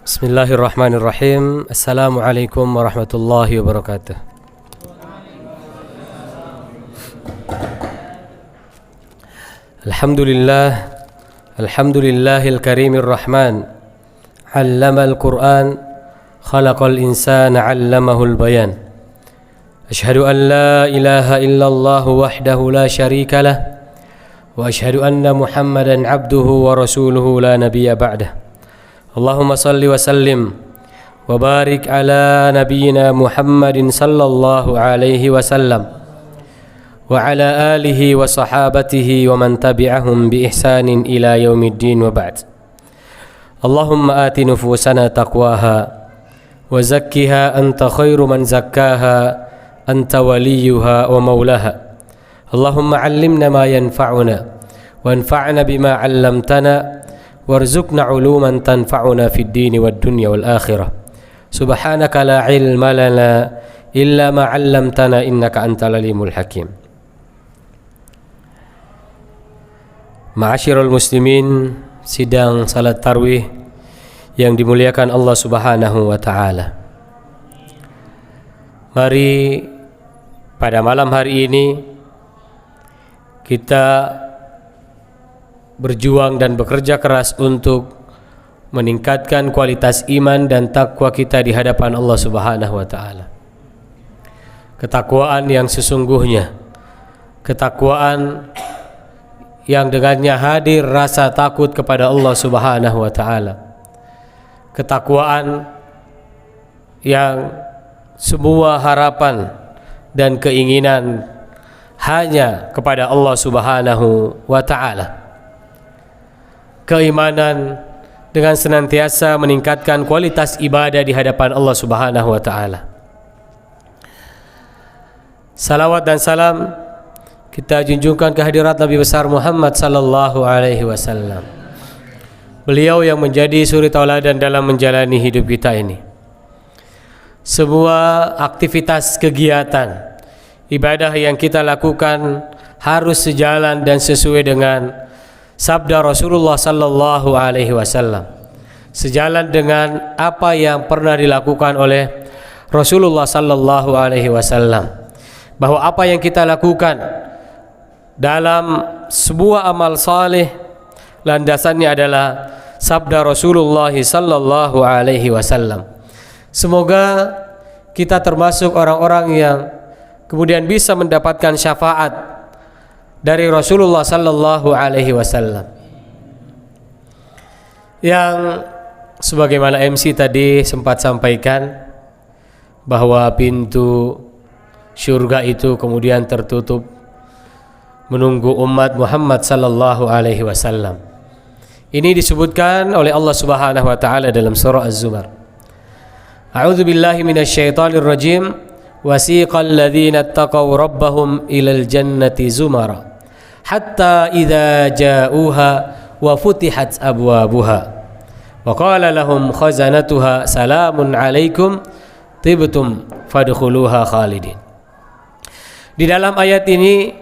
Bismillahirrahmanirrahim. Assalamualaikum warahmatullahi wabarakatuh. Alhamdulillahil karimir rahman. 'Allamal Qur'an, khalaqal insana 'allamahul bayan. Asyhadu an la ilaha illallah wahdahu la syarika lah wa asyhadu anna Muhammadan 'abduhu wa rasuluhu la nabiyya ba'dah. Allahumma salli wa sallim wa barik ala nabiyyina Muhammadin sallallahu alaihi wasallam wa ala alihi wa sahabatihi wa man tabi'ahum bi ihsanin ila yaumiddin wa ba'd. Allahumma ati nufusana taqwaha wa zakkiha anta khairu man zakkaha anta waliyuha wa maulaha. Allahumma 'allimna ma yanfa'una wa anfa'na bima 'allamtana warzuqna 'uluman tanfa'una fid dini wad dunya wal akhirah. Subhanaka la ilma lana illa ma 'allamtana innaka antal alimul hakim. Ma'asyiral muslimin, sidang salat tarawih yang dimuliakan Allah Subhanahu wa taala. Mari pada malam hari ini kita berjuang dan bekerja keras untuk meningkatkan kualitas iman dan takwa kita di hadapan Allah Subhanahu wa taala. Ketakwaan yang sesungguhnya, ketakwaan yang dengannya hadir rasa takut kepada Allah Subhanahu wa taala. Ketakwaan yang semua harapan dan keinginan hanya kepada Allah Subhanahu wa taala. Keimanan dengan senantiasa meningkatkan kualitas ibadah di hadapan Allah Subhanahu wa taala. Salawat dan salam kita junjungkan kehadirat Nabi besar Muhammad sallallahu alaihi wasallam. Beliau yang menjadi suri tauladan dalam menjalani hidup kita ini. Semua aktivitas kegiatan ibadah yang kita lakukan harus sejalan dan sesuai dengan sabda Rasulullah sallallahu alaihi wasallam, sejalan dengan apa yang pernah dilakukan oleh Rasulullah sallallahu alaihi wasallam, bahwa apa yang kita lakukan dalam sebuah amal saleh landasannya adalah sabda Rasulullah sallallahu alaihi wasallam. Semoga kita termasuk orang-orang yang kemudian bisa mendapatkan syafaat dari Rasulullah sallallahu alaihi wasallam, yang sebagaimana MC tadi sempat sampaikan bahwa pintu surga itu kemudian tertutup menunggu umat Muhammad sallallahu alaihi wasallam. Ini disebutkan oleh Allah Subhanahu wa taala dalam surah Az-Zumar. A'udzu billahi minasyaitonir rajim. Wasiqal ladzina ittaqaw rabbahum ilal jannati zumara hatta idza ja'uha wa futihat abwabuha wa qala lahum khazanatuha salamun alaikum tibtum fadkhuluha khalidin. Di dalam ayat ini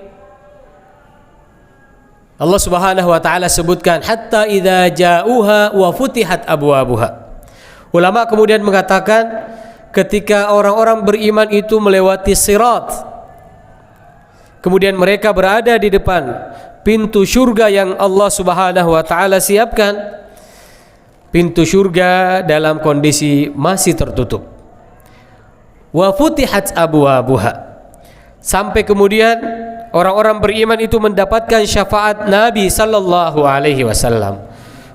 Allah Subhanahu wa taala sebutkan hatta idza ja'uha wa futihat abwabuha. Ulama kemudian mengatakan ketika orang-orang beriman itu melewati sirat, kemudian mereka berada di depan pintu surga yang Allah Subhanahu wa taala siapkan, pintu surga dalam kondisi masih tertutup. Wa futihat abwabuha. Sampai kemudian orang-orang beriman itu mendapatkan syafaat Nabi sallallahu alaihi wasallam.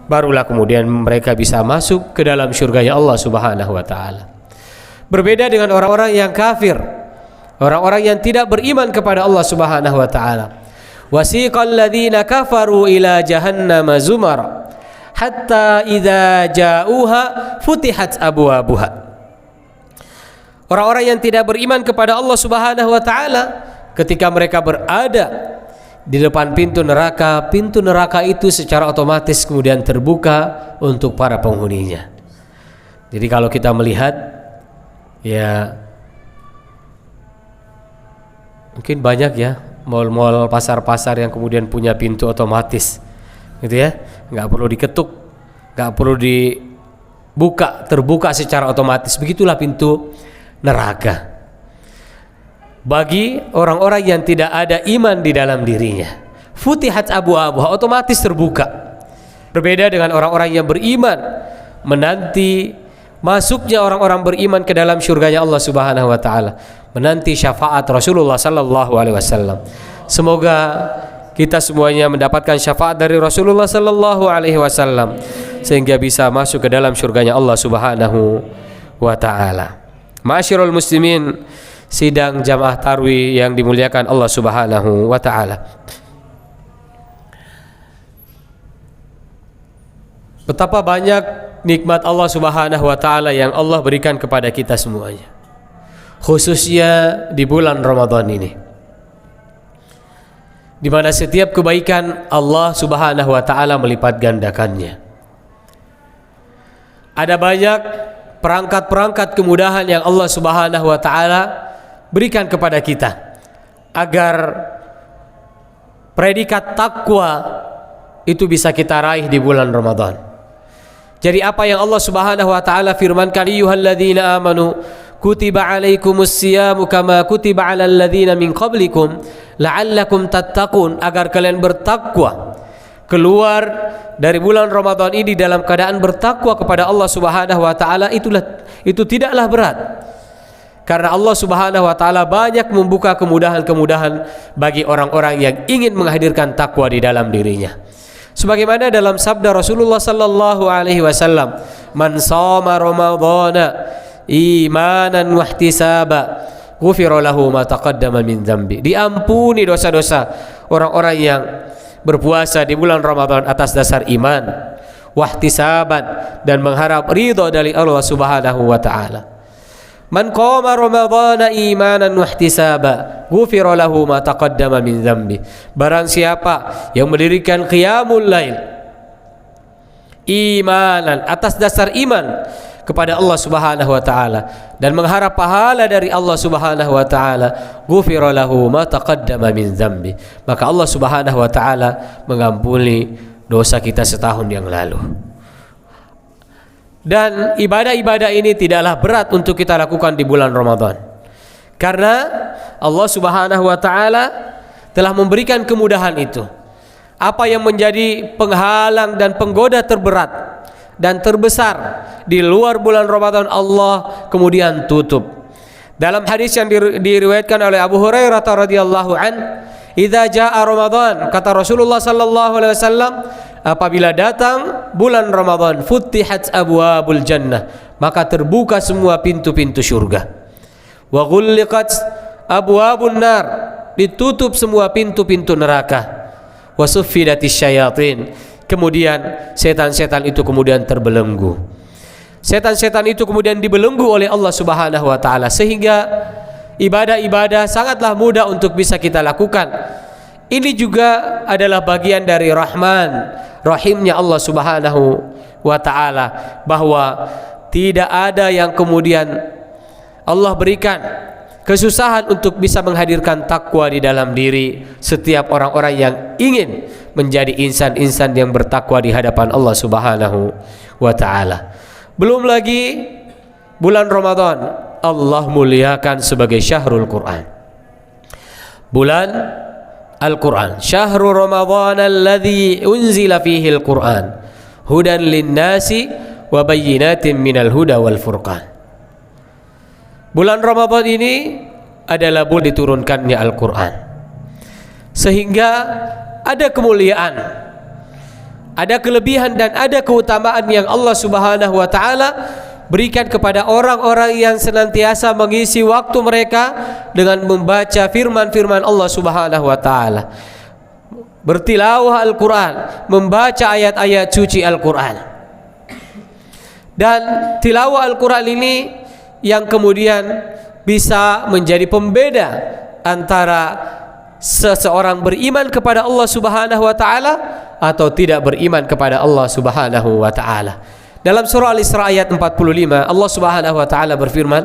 Barulah kemudian mereka bisa masuk ke dalam surganya Allah Subhanahu wa taala. Berbeda dengan orang-orang yang kafir, orang-orang yang tidak beriman kepada Allah Subhanahu wa taala. Wasiqal ladzina kafaru ila jahannam zumara hatta idza ja'uha futihat abwabuha. Orang-orang yang tidak beriman kepada Allah Subhanahu wa taala ketika mereka berada di depan pintu neraka itu secara otomatis kemudian terbuka untuk para penghuninya. Jadi kalau kita melihat, ya mungkin banyak ya mal-mal, pasar-pasar yang kemudian punya pintu otomatis gitu ya, nggak perlu diketuk, nggak perlu terbuka secara otomatis. Begitulah pintu neraka bagi orang-orang yang tidak ada iman di dalam dirinya. Futihat abwabuha, otomatis terbuka. Berbeda dengan orang-orang yang beriman, menanti masuknya orang-orang beriman ke dalam surganya Allah Subhanahu wa taala, menanti syafaat Rasulullah sallallahu alaihi wasallam. Semoga kita semuanya mendapatkan syafaat dari Rasulullah sallallahu alaihi wasallam sehingga bisa masuk ke dalam surganya Allah Subhanahu wa taala. Ma'asyiral muslimin, sidang jamaah tarwih yang dimuliakan Allah Subhanahu wa taala. Betapa banyak nikmat Allah Subhanahu wa taala yang Allah berikan kepada kita semuanya, khususnya di bulan Ramadan ini, di mana setiap kebaikan Allah Subhanahu wa taala melipat gandakannya. Ada banyak perangkat-perangkat kemudahan yang Allah Subhanahu wa taala berikan kepada kita agar predikat takwa itu bisa kita raih di bulan Ramadan. Jadi apa yang Allah Subhanahu wa taala firmankan, ayyuhalladzina amanu kutiba alaikumus siyamu kama kutiba alal ladzina min qablikum la'allakum tattaqun, agar kalian bertakwa, keluar dari bulan Ramadan ini dalam keadaan bertakwa kepada Allah Subhanahu wa taala. Itu tidaklah berat, karena Allah Subhanahu wa taala banyak membuka kemudahan-kemudahan bagi orang-orang yang ingin menghadirkan takwa di dalam dirinya. Sebagaimana dalam sabda Rasulullah sallallahu alaihi wasallam, "Man shoma ramadhana imanan wa ihtisaba, ghufira lahu ma taqaddama min dzambi." Diampuni dosa-dosa orang-orang yang berpuasa di bulan Ramadan atas dasar iman, wahtisaban, dan mengharap ridha dari Allah Subhanahu wa taala. Man qama ramadhana imanan wahtisaba, ghufira lahu ma taqaddama min dzambi. Barang siapa yang mendirikan qiyamul lail imanan, atas dasar iman kepada Allah Subhanahu wa taala dan mengharap pahala dari Allah Subhanahu wa taala, ghufira lahu ma taqaddama min dzambi, maka Allah Subhanahu wa taala mengampuni dosa kita setahun yang lalu. Dan ibadah-ibadah ini tidaklah berat untuk kita lakukan di bulan Ramadan, karena Allah Subhanahu wa taala telah memberikan kemudahan itu. Apa yang menjadi penghalang dan penggoda terberat dan terbesar di luar bulan Ramadan, Allah kemudian tutup. Dalam hadis yang diriwayatkan oleh Abu Hurairah radhiyallahu an, "Idza jaa Ramadan," kata Rasulullah sallallahu alaihi wasallam, apabila datang bulan Ramadan, futihat abwabul jannah, maka terbuka semua pintu-pintu surga. Wa ghulliqat abwabun nar, ditutup semua pintu-pintu neraka. Wa suffidatis syayatin, kemudian setan-setan itu kemudian terbelenggu. Setan-setan itu kemudian dibelenggu oleh Allah Subhanahu wa taala, sehingga ibadah-ibadah sangatlah mudah untuk bisa kita lakukan. Ini juga adalah bagian dari rahimnya Allah Subhanahu wa taala, bahwa tidak ada yang kemudian Allah berikan kesusahan untuk bisa menghadirkan takwa di dalam diri setiap orang-orang yang ingin menjadi insan-insan yang bertakwa di hadapan Allah Subhanahu wa taala. Belum lagi bulan Ramadan Allah muliakan sebagai syahrul Quran, bulan Al-Quran. Syahrul Ramadan alladzi unzila fihi al-Quran hudan lin-nasi wa bayyinatin minal huda wal furqan. Bulan Ramadan ini adalah bulan diturunkannya Al-Quran, sehingga ada kemuliaan, ada kelebihan dan ada keutamaan yang Allah Subhanahu wa taala berikan kepada orang-orang yang senantiasa mengisi waktu mereka dengan membaca firman-firman Allah Subhanahu wa taala, bertilawah Al-Quran, membaca ayat-ayat suci Al-Quran. Dan tilawah Al-Quran ini yang kemudian bisa menjadi pembeda antara seseorang beriman kepada Allah Subhanahu wa taala atau tidak beriman kepada Allah Subhanahu wa taala. Dalam surah Al-Isra ayat 45, Allah Subhanahu wa taala berfirman,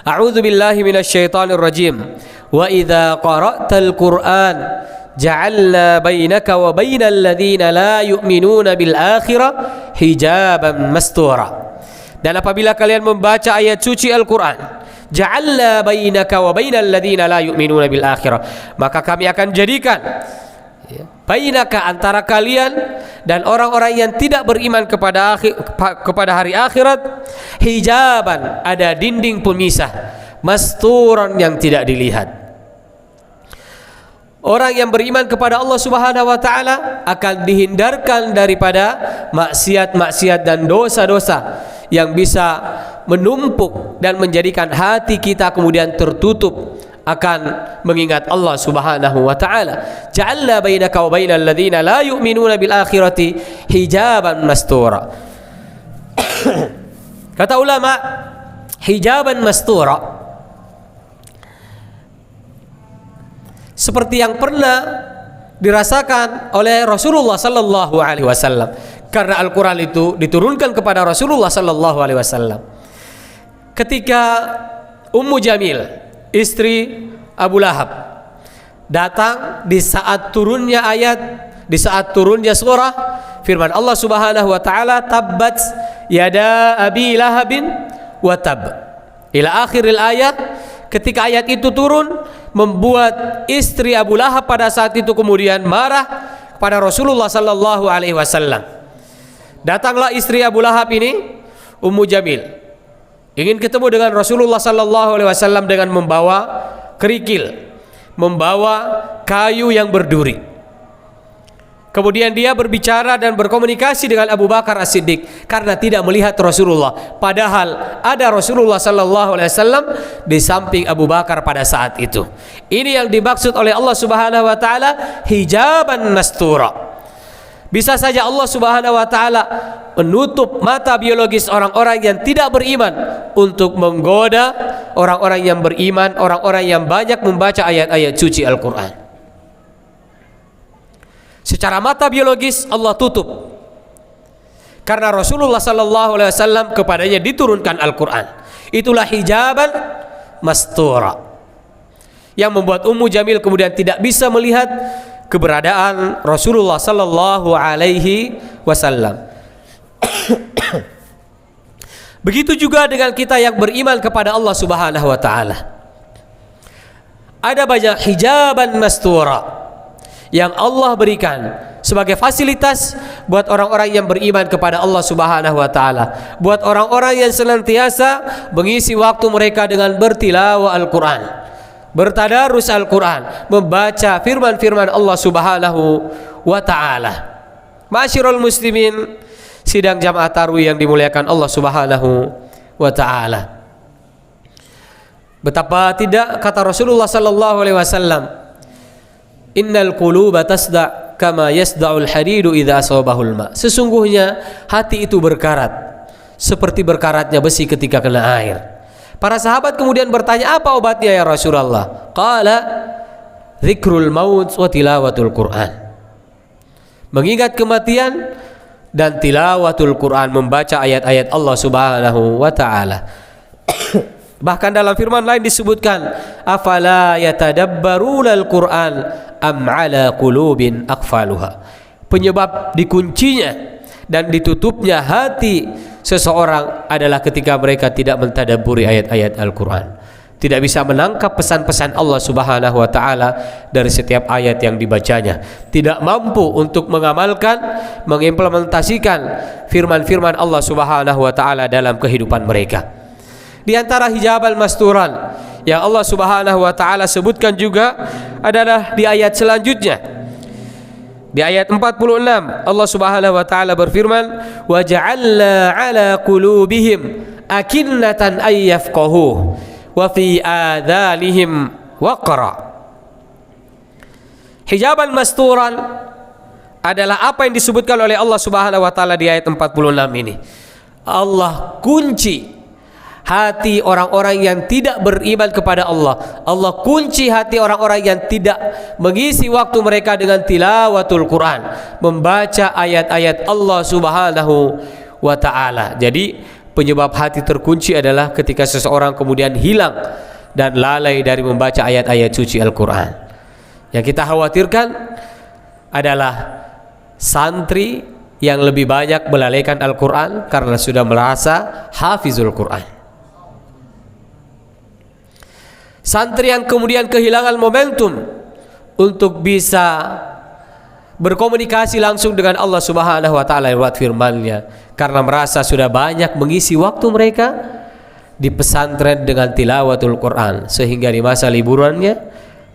A'udzu billahi minasyaitonir rajim. Wa idza qara'tal Qur'an ja'alna bainaka wa bainal ladzina la yu'minuna bil akhirah hijaban mastura. Dan apabila kalian membaca ayat suci Al-Quran, ja'alna bainaka wa bainal ladzina la yu'minuna bil akhirah, maka kami akan jadikan bainaka, antara kalian dan orang-orang yang tidak beriman kepada hari akhirat, hijaban, ada dinding pemisah, masturan, yang tidak dilihat. Orang yang beriman kepada Allah Subhanahu wa taala akan dihindarkan daripada maksiat-maksiat dan dosa-dosa yang bisa menumpuk dan menjadikan hati kita kemudian tertutup akan mengingat Allah Subhanahu wa taala. Ja'alna bainaka wa bainal ladzina la yu'minuna bil akhirati hijaban mastura. Kata ulama, hijaban mastura seperti yang pernah dirasakan oleh Rasulullah sallallahu alaihi wasallam, karena Al-Qur'an itu diturunkan kepada Rasulullah sallallahu alaihi wasallam. Ketika Ummu Jamil, istri Abu Lahab, datang di saat turunnya ayat, di saat turunnya surah firman Allah Subhanahu wa taala, tabbat yada abi lahabin wa tab, ila akhiril ayat. Ketika ayat itu turun, membuat istri Abu Lahab pada saat itu kemudian marah kepada Rasulullah sallallahu alaihi wasallam. Datanglah istri Abu Lahab ini, Ummu Jamil, ingin ketemu dengan Rasulullah sallallahu alaihi wasallam dengan membawa kerikil, membawa kayu yang berduri. Kemudian dia berbicara dan berkomunikasi dengan Abu Bakar As-Siddiq karena tidak melihat Rasulullah, padahal ada Rasulullah sallallahu alaihi wasallam di samping Abu Bakar pada saat itu. Ini yang dimaksud oleh Allah Subhanahu wa taala hijaban mastura. Bisa saja Allah Subhanahu wa taala menutup mata biologis orang-orang yang tidak beriman untuk menggoda orang-orang yang beriman, orang-orang yang banyak membaca ayat-ayat suci Al-Qur'an. Secara mata biologis Allah tutup karena Rasulullah sallallahu alaihi wasallam kepadanya diturunkan Al-Qur'an. Itulah hijaban mastura yang membuat Ummu Jamil kemudian tidak bisa melihat keberadaan Rasulullah sallallahu alaihi wasallam. Begitu juga dengan kita yang beriman kepada Allah Subhanahu wa taala. Ada banyak hijaban mastura yang Allah berikan sebagai fasilitas buat orang-orang yang beriman kepada Allah Subhanahu wa taala, buat orang-orang yang senantiasa mengisi waktu mereka dengan bertilawah Al-Qur'an, bertadarus Al-Qur'an, membaca firman-firman Allah Subhanahu wa taala. Ma'asyiral muslimin, sidang jamaah tarawih yang dimuliakan Allah Subhanahu wa taala. Betapa tidak, kata Rasulullah sallallahu alaihi wasallam, innal quluba tasda' kama yasda'ul hadidu idza asabahul ma. Sesungguhnya hati itu berkarat seperti berkaratnya besi ketika kena air. Para sahabat kemudian bertanya, apa obatnya ya Rasulullah? Qala dzikrul maut wa tilawatul Qur'an. Mengingat kematian dan tilawatul Qur'an, membaca ayat-ayat Allah Subhanahu wa taala. Bahkan dalam firman lain disebutkan, afala yatadabbaruna al-Qur'an am ala qulubin aqfaluha. Penyebab dikuncinya dan ditutupnya hati seseorang adalah ketika mereka tidak mentadabburi ayat-ayat Al-Qur'an, tidak bisa menangkap pesan-pesan Allah Subhanahu wa taala dari setiap ayat yang dibacanya, tidak mampu untuk mengamalkan, mengimplementasikan firman-firman Allah Subhanahu wa taala dalam kehidupan mereka. Di antara hijabal masturan yang Allah Subhanahu wa taala sebutkan juga adalah di ayat selanjutnya. Di ayat 46 Allah Subhanahu wa taala berfirman, "Wa ja'alna 'ala qulubihim akinnatan ay yafqahu wa fi adhanihim waqra." Hijaban masturan adalah apa yang disebutkan oleh Allah Subhanahu wa taala di ayat 46 ini. Allah kunci hati orang-orang yang tidak beriman kepada Allah. Allah kunci hati orang-orang yang tidak mengisi waktu mereka dengan tilawatul Quran, membaca ayat-ayat Allah Subhanahu wa ta'ala. Jadi penyebab hati terkunci adalah ketika seseorang kemudian hilang dan lalai dari membaca ayat-ayat suci Al-Quran. Yang kita khawatirkan adalah santri yang lebih banyak melalaikan Al-Quran karena sudah merasa hafizul Quran. Santri yang kemudian kehilangan momentum untuk bisa berkomunikasi langsung dengan Allah Subhanahu wa taala lewat firman-Nya karena merasa sudah banyak mengisi waktu mereka di pesantren dengan tilawatul Quran, sehingga di masa liburannya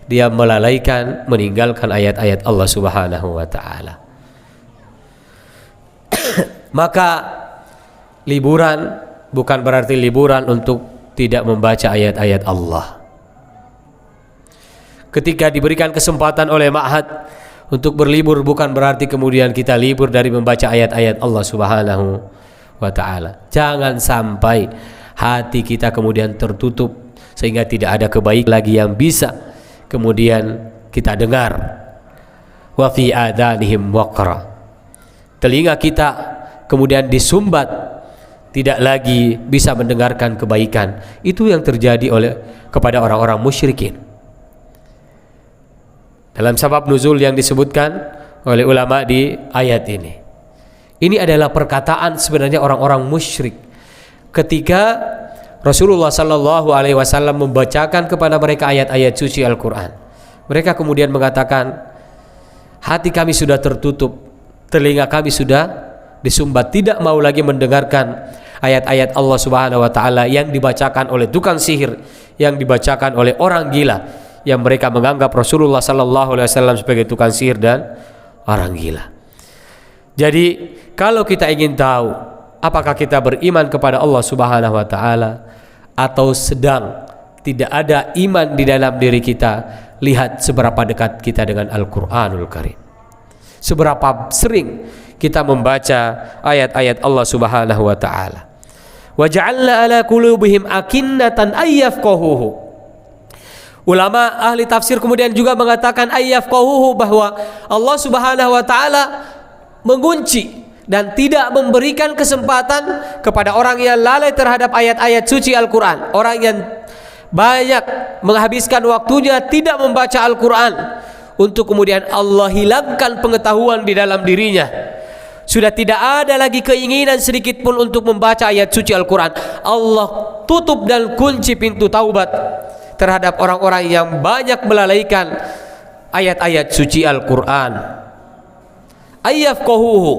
dia melalaikan, meninggalkan ayat-ayat Allah Subhanahu wa taala. Maka liburan bukan berarti liburan untuk tidak membaca ayat-ayat Allah. Ketika diberikan kesempatan oleh ma'had untuk berlibur, bukan berarti kemudian kita libur dari membaca ayat-ayat Allah Subhanahu wa ta'ala. Jangan sampai hati kita kemudian tertutup sehingga tidak ada kebaikan lagi yang bisa kemudian kita dengar. Wa fi adanihim waqra. Telinga kita kemudian disumbat, tidak lagi bisa mendengarkan kebaikan. Itu yang terjadi kepada orang-orang musyrikin. Dalam sabab nuzul yang disebutkan oleh ulama di ayat ini, ini adalah perkataan sebenarnya orang-orang musyrik ketika Rasulullah Sallallahu Alaihi Wasallam membacakan kepada mereka ayat-ayat suci Al-Quran. Mereka kemudian mengatakan, hati kami sudah tertutup, telinga kami sudah disumbat, tidak mau lagi mendengarkan ayat-ayat Allah Subhanahu Wa Taala yang dibacakan oleh tukang sihir, yang dibacakan oleh orang gila, yang mereka menganggap Rasulullah Sallallahu Alaihi Wasallam sebagai tukang sihir dan orang gila. Jadi kalau kita ingin tahu apakah kita beriman kepada Allah Subhanahu Wa Taala atau sedang tidak ada iman di dalam diri kita, lihat seberapa dekat kita dengan Al-Quranul Karim, seberapa sering kita membaca ayat-ayat Allah Subhanahu Wa Taala. Wa ja'alna ala qulubihim akinnatan ayyafqahuhu. Ulama ahli tafsir kemudian juga mengatakan ayyafqahuhu, bahwa Allah Subhanahu wa taala mengunci dan tidak memberikan kesempatan kepada orang yang lalai terhadap ayat-ayat suci Al-Quran, orang yang banyak menghabiskan waktunya tidak membaca Al-Quran, untuk kemudian Allah hilangkan pengetahuan di dalam dirinya. Sudah tidak ada lagi keinginan sedikit pun untuk membaca ayat suci Al-Quran. Allah tutup dan kunci pintu taubat terhadap orang-orang yang banyak melalaikan ayat-ayat suci Al-Quran. Ayyafqahuhu,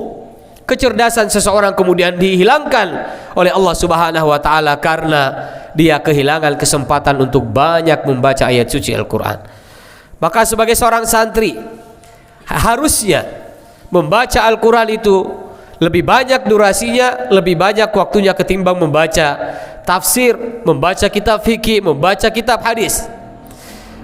kecerdasan seseorang kemudian dihilangkan oleh Allah Subhanahu wa taala karena dia kehilangan kesempatan untuk banyak membaca ayat suci Al-Quran. Maka sebagai seorang santri harusnya membaca Al-Quran itu lebih banyak durasinya, lebih banyak waktunya ketimbang membaca tafsir, membaca kitab fikih, membaca kitab hadis.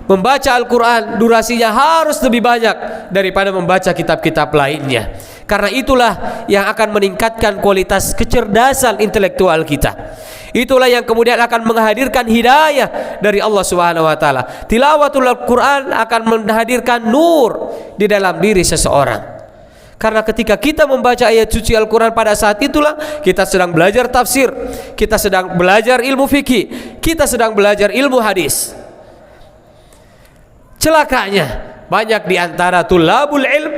Membaca Al-Quran durasinya harus lebih banyak daripada membaca kitab-kitab lainnya, karena itulah yang akan meningkatkan kualitas kecerdasan intelektual kita. Itulah yang kemudian akan menghadirkan hidayah dari Allah Subhanahu wa taala. Tilawatul Al-Quran akan menghadirkan nur di dalam diri seseorang. Karena ketika kita membaca ayat suci Al-Quran, pada saat itulah kita sedang belajar tafsir, kita sedang belajar ilmu fikih, kita sedang belajar ilmu hadis. Celakanya banyak di antara tulabul ilm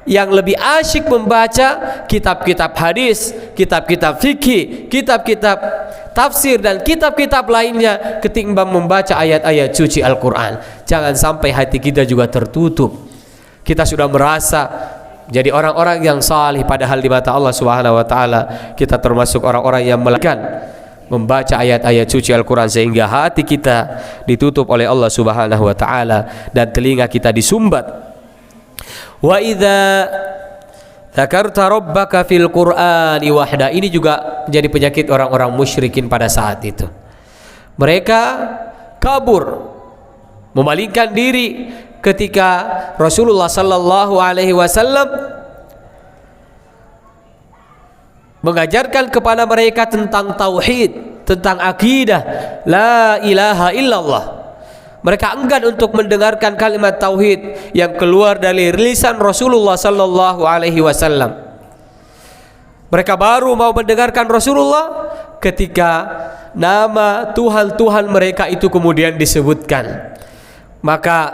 yang lebih asyik membaca kitab-kitab hadis, kitab-kitab fikih, kitab-kitab tafsir dan kitab-kitab lainnya ketimbang membaca ayat-ayat suci Al-Quran. Jangan sampai hati kita juga tertutup. Kita sudah merasa jadi orang-orang yang salih, padahal di mata Allah Subhanahu wa taala kita termasuk orang-orang yang melakukan membaca ayat-ayat suci Al-Quran, sehingga hati kita ditutup oleh Allah Subhanahu wa taala dan telinga kita disumbat. Wa idza dzakarta rabbaka fil Qur'ani wahda, ini juga menjadi penyakit orang-orang musyrikin pada saat itu. Mereka kabur, memalingkan diri ketika Rasulullah Sallallahu Alaihi Wasallam mengajarkan kepada mereka tentang tauhid, tentang akidah la ilaha illallah. Mereka enggan untuk mendengarkan kalimat tauhid yang keluar dari lisan Rasulullah Sallallahu Alaihi Wasallam. Mereka baru mau mendengarkan Rasulullah ketika nama Tuhan-Tuhan mereka itu kemudian disebutkan. Maka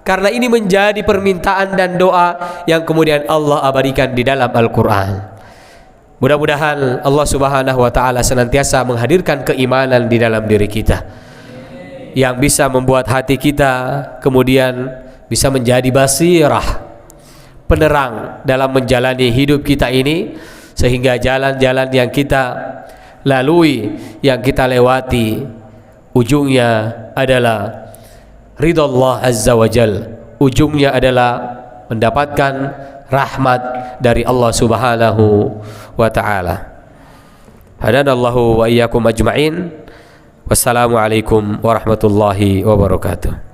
karena ini menjadi permintaan dan doa yang kemudian Allah abadikan di dalam Al-Quran. Mudah-mudahan Allah Subhanahu wa ta'ala senantiasa menghadirkan keimanan di dalam diri kita, yang bisa membuat hati kita kemudian bisa menjadi basirah, penerang dalam menjalani hidup kita ini, sehingga jalan-jalan yang kita lalui, yang kita lewati, ujungnya adalah ridha Allah Azza wa Jal, ujungnya adalah mendapatkan rahmat dari Allah Subhanahu wa ta'ala. Hadanallahu wa iyyakum ajma'in. Wassalamualaikum warahmatullahi wabarakatuh.